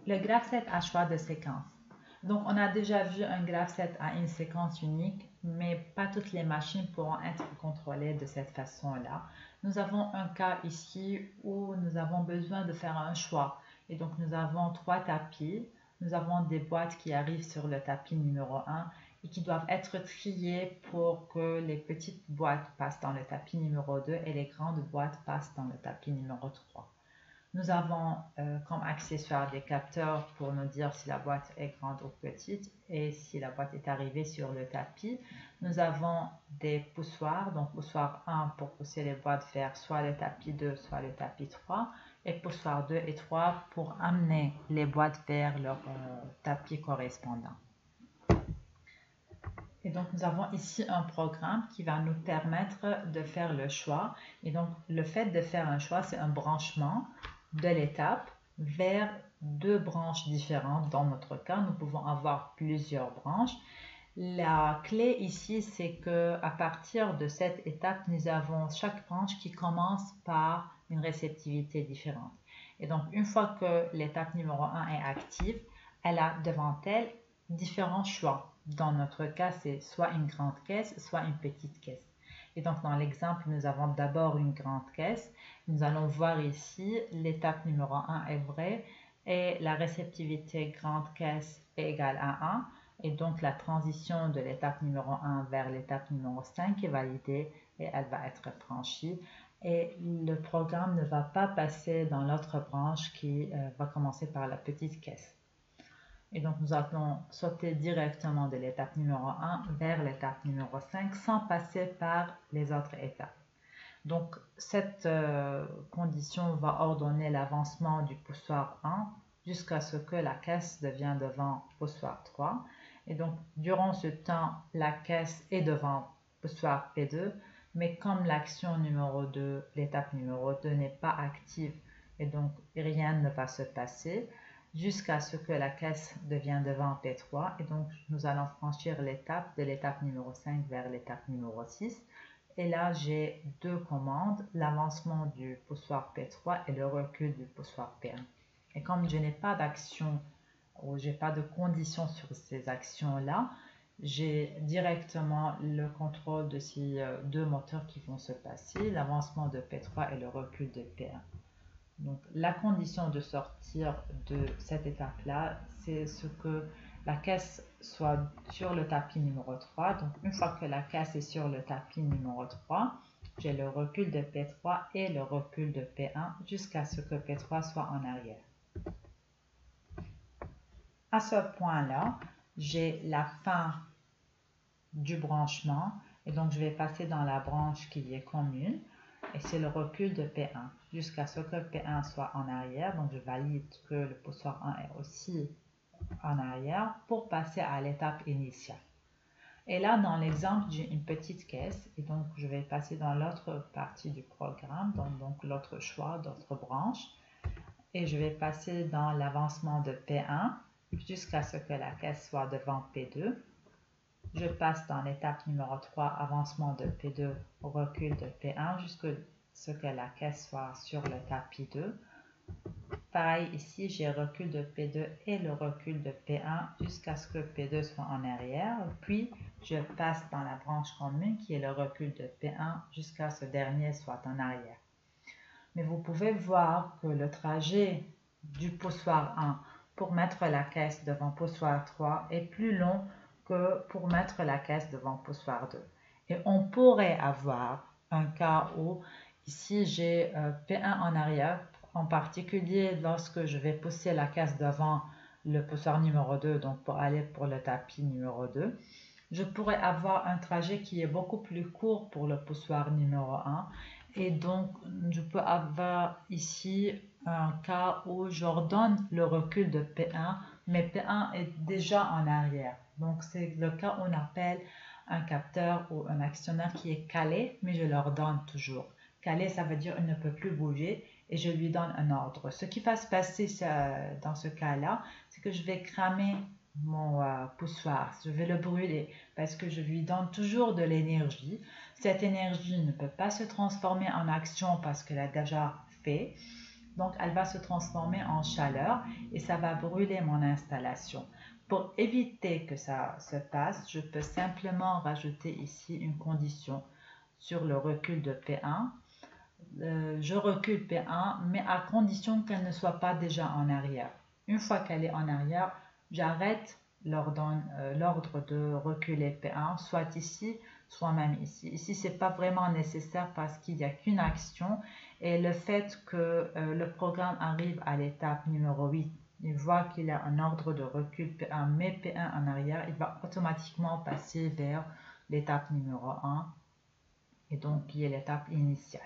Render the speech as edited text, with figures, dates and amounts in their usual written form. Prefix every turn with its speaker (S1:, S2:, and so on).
S1: Le graph set a choix de séquence. Donc, on a déjà vu un graph set à une séquence unique, mais pas toutes les machines pourront être contrôlées de cette façon-là. Nous avons un cas ici où nous avons besoin de faire un choix. Et donc, nous avons 3 tapis. Nous avons des boîtes qui arrivent sur le tapis numéro 1 et qui doivent être triées pour que les petites boîtes passent dans le tapis numéro 2 et les grandes boîtes passent dans le tapis numéro 3. Nous avons comme accessoire des capteurs pour nous dire si la boîte est grande ou petite et si la boîte est arrivée sur le tapis. Nous avons des poussoirs, donc poussoir 1 pour pousser les boîtes vers soit le tapis 2, soit le tapis 3, et poussoir 2 et 3 pour amener les boîtes vers leur tapis correspondant. Et donc, nous avons ici un programme qui va nous permettre de faire le choix. Et donc, le fait de faire un choix, c'est un branchement de l'étape vers 2 branches différentes. Dans notre cas, nous pouvons avoir plusieurs branches. La clé ici, c'est que à partir de cette étape, nous avons chaque branche qui commence par une réceptivité différente. Et donc, une fois que l'étape numéro 1 est active, elle a devant elle différents choix. Dans notre cas, c'est soit une grande caisse, soit une petite caisse. Et donc, dans l'exemple, nous avons d'abord une grande caisse. Nous allons voir ici, l'étape numéro 1 est vraie et la réceptivité grande caisse est égale à 1. Et donc, la transition de l'étape numéro 1 vers l'étape numéro 5 est validée et elle va être franchie. Et le programme ne va pas passer dans l'autre branche qui va commencer par la petite caisse. Et donc, nous allons sauter directement de l'étape numéro 1 vers l'étape numéro 5 sans passer par les autres étapes. Donc, cette condition va ordonner l'avancement du poussoir 1 jusqu'à ce que la caisse devienne devant poussoir 3. Et donc, durant ce temps, la caisse est devant poussoir P2, mais comme l'action numéro 2, l'étape numéro 2 n'est pas active et donc rien ne va se passer, jusqu'à ce que la caisse devienne devant P3 et donc nous allons franchir l'étape de l'étape numéro 5 vers l'étape numéro 6 et là j'ai 2 commandes, l'avancement du poussoir P3 et le recul du poussoir P1 et comme je n'ai pas d'action ou j'ai pas de conditions sur ces actions là, j'ai directement le contrôle de ces 2 moteurs qui vont se passer, l'avancement de P3 et le recul de P1. Donc, la condition de sortir de cette étape-là, c'est ce que la caisse soit sur le tapis numéro 3. Donc, une fois que la caisse est sur le tapis numéro 3, j'ai le recul de P3 et le recul de P1 jusqu'à ce que P3 soit en arrière. À ce point-là, j'ai la fin du branchement et donc je vais passer dans la branche qui est commune. Et c'est le recul de P1 jusqu'à ce que P1 soit en arrière. Donc, je valide que le poussoir 1 est aussi en arrière pour passer à l'étape initiale. Et là, dans l'exemple, j'ai une petite caisse. Et donc, je vais passer dans l'autre partie du programme, donc l'autre choix, d'autres branches. Et je vais passer dans l'avancement de P1 jusqu'à ce que la caisse soit devant P2. Je passe dans l'étape numéro 3, avancement de P2 au recul de P1 jusqu'à ce que la caisse soit sur le tapis 2. Pareil ici, j'ai recul de P2 et le recul de P1 jusqu'à ce que P2 soit en arrière. Puis, je passe dans la branche commune qui est le recul de P1 jusqu'à ce que ce dernier soit en arrière. Mais vous pouvez voir que le trajet du poussoir 1 pour mettre la caisse devant poussoir 3 est plus long que pour mettre la caisse devant poussoir 2. Et on pourrait avoir un cas où ici j'ai P1 en arrière, en particulier lorsque je vais pousser la caisse devant le poussoir numéro 2, donc pour aller pour le tapis numéro 2. Je pourrais avoir un trajet qui est beaucoup plus court pour le poussoir numéro 1 et donc je peux avoir ici un cas où j'ordonne le recul de P1 mais P1 est déjà en arrière. Donc, c'est le cas où on appelle un capteur ou un actionnaire qui est calé, mais je l'ordonne toujours. Calé, ça veut dire qu'il ne peut plus bouger et je lui donne un ordre. Ce qui va se passer dans ce cas-là, c'est que je vais cramer mon poussoir. Je vais le brûler parce que je lui donne toujours de l'énergie. Cette énergie ne peut pas se transformer en action parce qu'elle a déjà fait. Donc, elle va se transformer en chaleur et ça va brûler mon installation. Pour éviter que ça se passe, je peux simplement rajouter ici une condition sur le recul de P1. Je recule P1, mais à condition qu'elle ne soit pas déjà en arrière. Une fois qu'elle est en arrière, j'arrête l'ordre de reculer P1, soit ici, soit même ici. Ici, ce n'est pas vraiment nécessaire parce qu'il n'y a qu'une action et le fait que le programme arrive à l'étape numéro 8, il voit qu'il a un ordre de recul P1, mais P1 en arrière, il va automatiquement passer vers l'étape numéro 1 et donc qui est l'étape initiale.